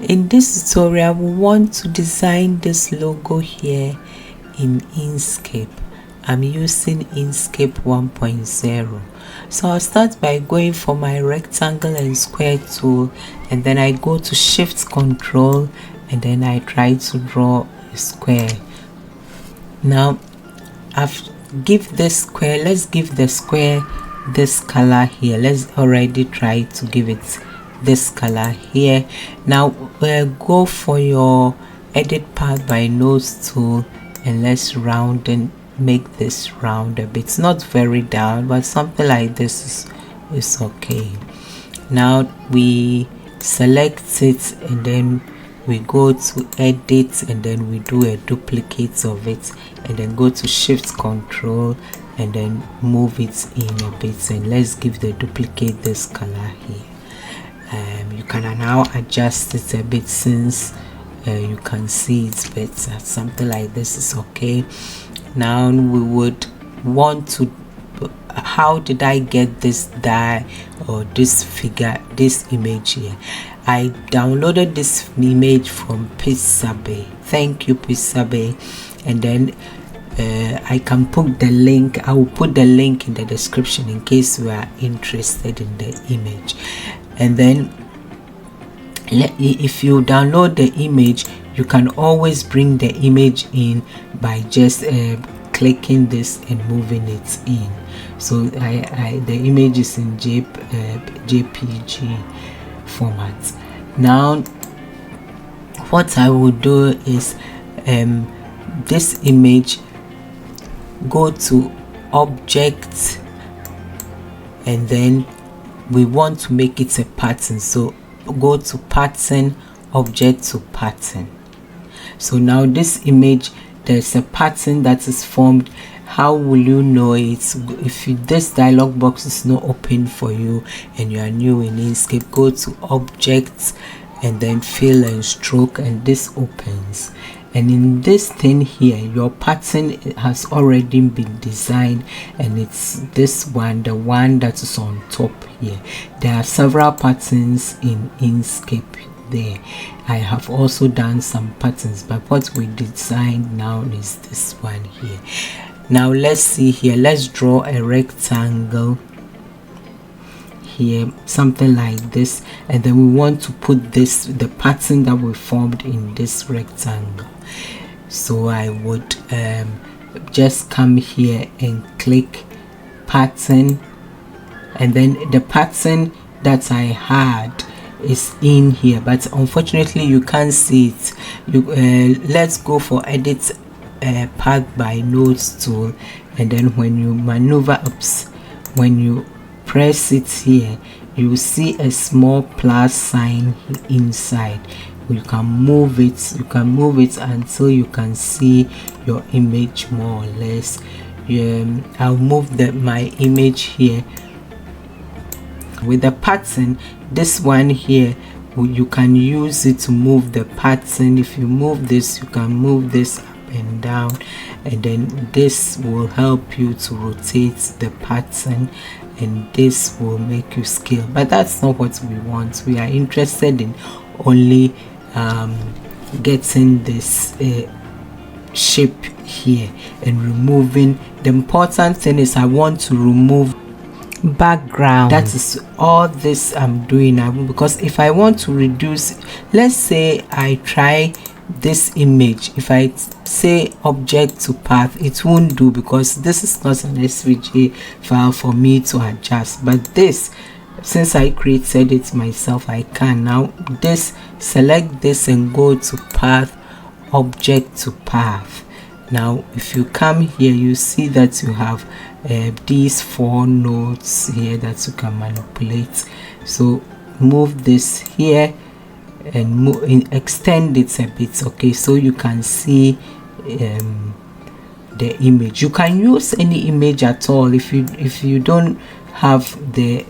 In this tutorial, we want to design this logo here in Inkscape. I'm using Inkscape 1.0. So I'll start by going for my rectangle and square tool, and then I go to Shift Control, and then I try to draw a square. Now let's give the square this color here. Let's already try to give it this color here. Now go for your edit path by nose tool, and let's round and make this round a bit. It's not very down, but something like this is okay. Now we select it, and then we go to edit, and then we do a duplicate of it, and then go to Shift Control, and then move it in a bit, and let's give the duplicate this color here. You can now adjust it a bit, since you can see it's better. Something like this is okay. Now we would want to, how did I get this die or this figure, this image here? I downloaded this image from Pixabay. Thank you, Pixabay. And then I can put the link. I will put the link in the description in case you are interested in the image. And then if you download the image, you can always bring the image in by just clicking this and moving it in. So the image is in JPG format. Now what I will do is this image, go to object, and then we want to make it a pattern, so go to pattern, object to pattern. So now this image, there's a pattern that is formed. How will you know it? If this dialog box is not open for you and you are new in Inkscape, go to objects and then fill and stroke, and this opens. And in this thing here, your pattern has already been designed, and it's this one, the one that is on top here. There are several patterns in Inkscape there. I have also done some patterns, but what we designed now is this one here. Now let's see here. Let's draw a rectangle here, something like this, and then we want to put this, the pattern that we formed in this rectangle. So I would just come here and click pattern, and then the pattern that I had is in here, but unfortunately you can't see it. Let's go for edit path by nose tool, and then when you maneuver ups, when you press it here, you see a small plus sign inside. You can move it, until you can see your image more or less. I'll move my image here with the pattern. This one here, you can use it to move the pattern. If you move this, you can move this up and down, and then this will help you to rotate the pattern, and this will make you scale. But that's not what we want. We are interested in only getting this shape here and removing. The important thing is I want to remove background. That is all this I'm doing now, because if I want to reduce, let's say I try this image, if I say object to path, it won't do, because this is not an SVG file for me to adjust. But this, since I created it myself, I can now select this and go to path, object to path. Now if you come here, you see that you have these 4 nodes here that you can manipulate. So move this here and extend it a bit, okay, so you can see the image. You can use any image at all. If you don't have the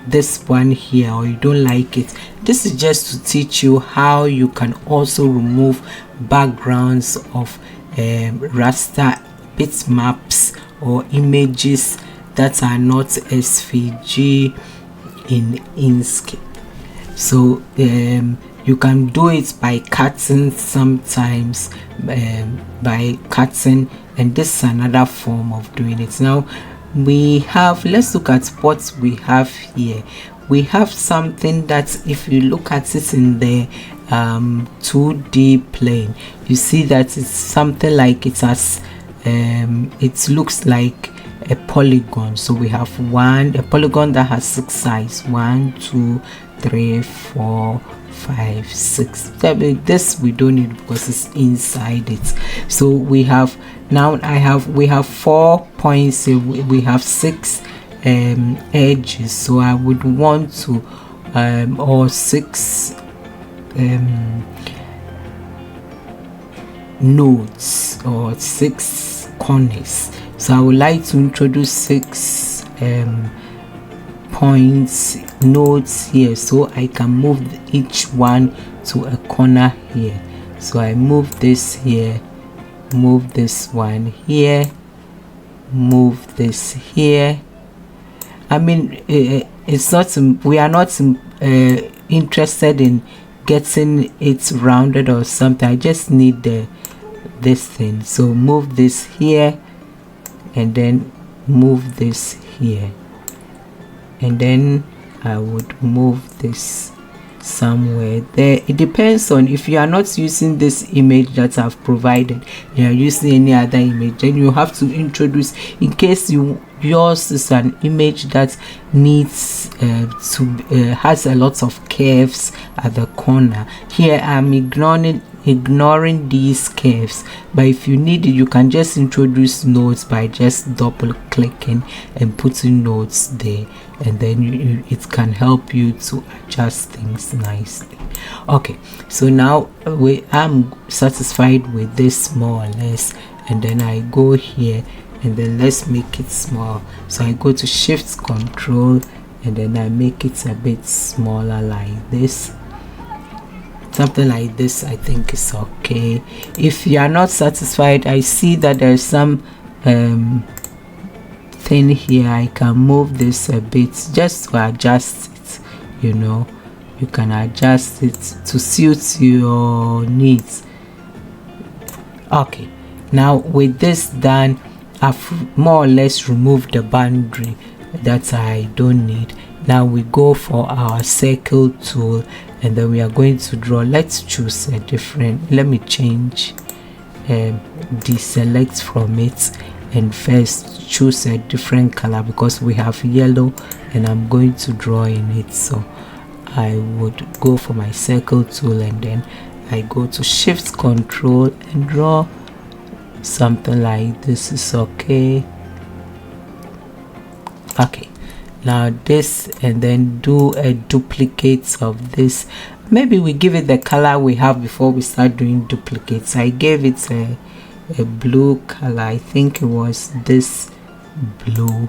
this one here, or you don't like it, this is just to teach you how you can also remove backgrounds of raster bitmaps or images that are not SVG in Inkscape. So you can do it by cutting sometimes, by cutting, and this is another form of doing it. Now we have, let's look at what we have here. We have something that if you look at it in the 2D plane, you see that it's something like it has it looks like a polygon. So we have a polygon that has 6 sides, 1 2 3 4 5 6 7. This we don't need because it's inside it. So we have, now we have 4 points here. We have 6 edges, so I would want to or 6 nodes or 6 corners. So I would like to introduce 6 points, nodes here, so I can move each one to a corner here. So I move this here, move this one here, move this here. I mean, it's not, we are not interested in getting it rounded or something. I just need this thing. So move this here, and then move this here, and then I would move this somewhere there. It depends on, if you are not using this image that I've provided, you are using any other image, then you have to introduce, in case yours is an image that needs has a lot of curves at the corner. Here I'm ignoring these curves, but if you need it, you can just introduce nodes by just double clicking and putting nodes there, and then it can help you to adjust things nicely. Okay, so now I'm satisfied with this more or less, and then I go here, and then let's make it small. So I go to Shift Control, and then I make it a bit smaller like this. Something like this I think is okay. If you are not satisfied, I see that there's some thing here. I can move this a bit just to adjust it. You know, you can adjust it to suit your needs. Okay, now with this done, I've more or less removed the boundary that I don't need. Now we go for our circle tool, and then we are going to draw. Let's choose a different, let me change, deselect from it, and first choose a different color because we have yellow and I'm going to draw in it. So I would go for my circle tool, and then I go to Shift Control and draw something like this is okay. Okay, now this, and then do a duplicate of this. Maybe we give it the color we have before we start doing duplicates. I gave it a blue color. I think it was this blue.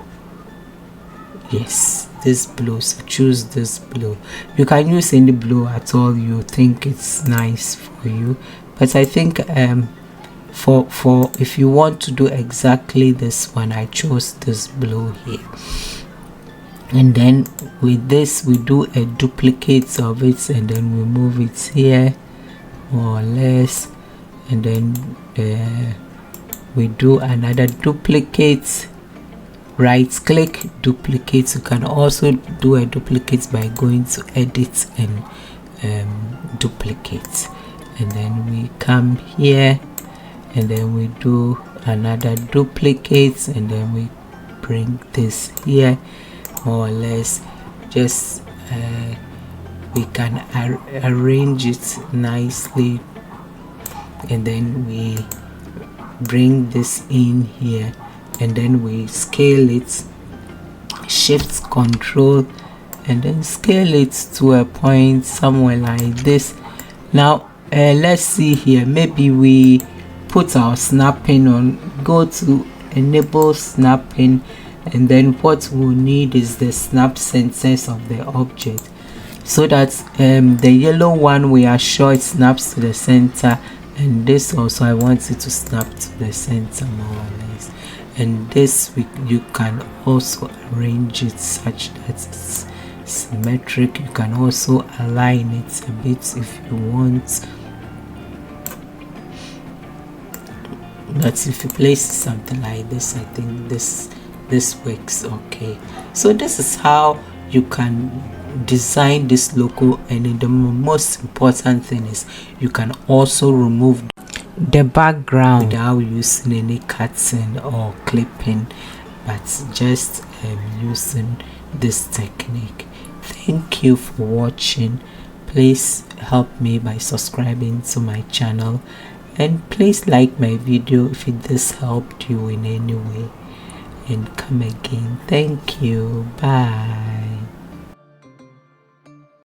Yes, this blue. So choose this blue. You can use any blue at all you think it's nice for you, but I think for if you want to do exactly this one, I chose this blue here. And then with this we do a duplicate of it, and then we move it here more or less, and then we do another duplicate. Right click, duplicate. You can also do a duplicate by going to edit and duplicate, and then we come here, and then we do another duplicate, and then we bring this here more or less. Just we can arrange it nicely, and then we bring this in here, and then we scale it, Shift Control, and then scale it to a point somewhere like this. Now let's see here, maybe we put our snapping on, go to enable snapping, and then what we'll need is the snap centers of the object, so that the yellow one, we are sure it snaps to the center, and this also I want it to snap to the center more or less. And this you can also arrange it such that it's symmetric. You can also align it a bit if you want. But if you place something like this, I think this works okay. So this is how you can design this logo, and the most important thing is you can also remove the background without using any cutting or clipping, but just using this technique. Thank you for watching. Please help me by subscribing to my channel, and please like my video if this helped you in any way, and come again. Thank you. Bye.